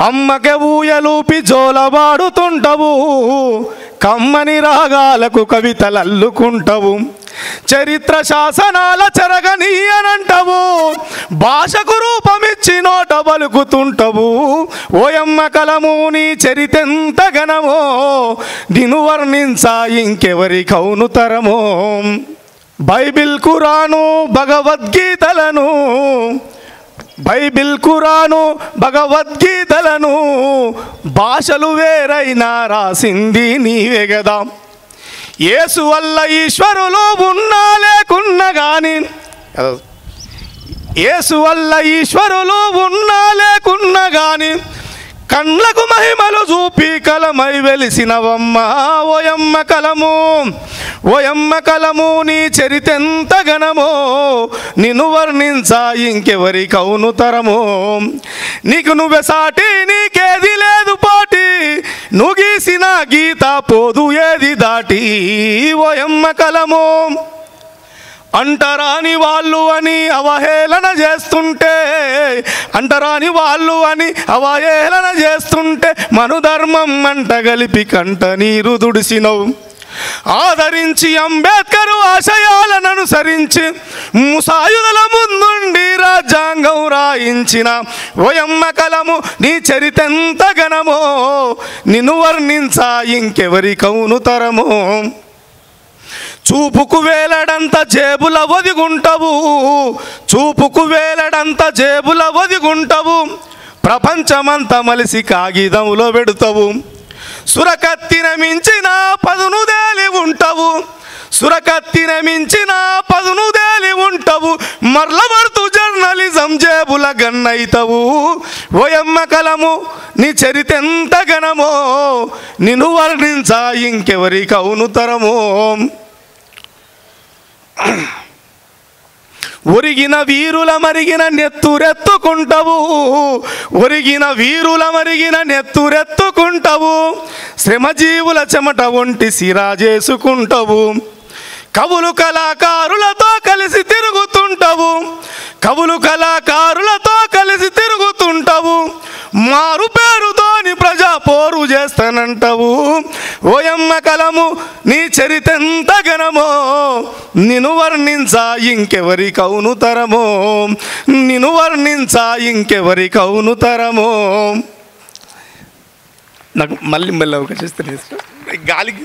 అమ్మకే ఊయలూపి జోలబాడుతుంటవు, కమ్మని రాగాలకు కవితలల్లుకుంటవు, చరిత్ర శాసనాల చెరగనీయనంటవు, భాషకు రూపమిచ్చి నోట పలుకుతుంటవు. ఓయమ్మ కలము నీ చరితెంత ఘనమో, నిన్ను వర్ణించా ఇంకెవరి కౌను తరమో. బైబిల్ ఖురాను భగవద్గీతలను భాషలు వేరైనా రాసింది నీవే గదా. యేసు వల్ల ఈశ్వరులు ఉన్నా లేకున్నా గాని, యేసు వల్ల ఈశ్వరులు ఉన్నా లేకున్నా గాని, కళ్ళకు మహిమలు చూపి కలమై వెలిసినవమ్మ. ఓయమ్మ కలము నీ చరితెంత ఘనమో, నిన్ను వర్ణించా ఇంకెవరి కౌను తరమో. నీకు నువ్వే సాటి, నీకేది లేదు పోటీ, నువ్వు గీసిన గీత పోదు ఏది దాటి. ఓయమ్మ కలము అంటరాని వాళ్ళు అని అవహేళన చేస్తుంటే మనుధర్మం మంట గలిపి కంట నీరు దుడిసినవు. ఆదరించి అంబేద్కర్ ఆశయాలను అనుసరించి ముసాయుధల ముందుండి రాజ్యాంగం రాయించిన ఓయమ్మ కలము నీ చరితెంత ఘనమో, నిన్ను వర్ణించా ఇంకెవరి కౌను తరమో. చూపుకు వేలడంత జేబుల ఒదిగుంటవు, ప్రపంచమంతా మలిసి కాగితంలో పెడతావు. సురకత్తిన మించిన పదును దేలి ఉంటావు, మరలబడుతూ జర్నలిజం జేబుల గన్నైతవు. ఓయమ్మ కలము నీ చరితెంత ఘనమో, నిన్ను వర్ణించా ఇంకెవరి కౌను తరమో. ఒరిగిన వీరుల మరిగిన నెత్తురెత్తుకుంటవు, శ్రమజీవుల చెమట ఒంటి సిరా చేసుకుంటవు. కవులు కళాకారులతో కలిసి తిరుగుతుంటవు, మారు పేరుతోని ప్రజా పోరు చేస్తానంటవు. ఓయమ్మ కలము నీ చరితెంత ఘనమో, నిన్ను వర్ణించా ఇంకెవరి కౌను తరమో. నాకు మళ్ళీ అవకాశం ఇస్తే గాలికి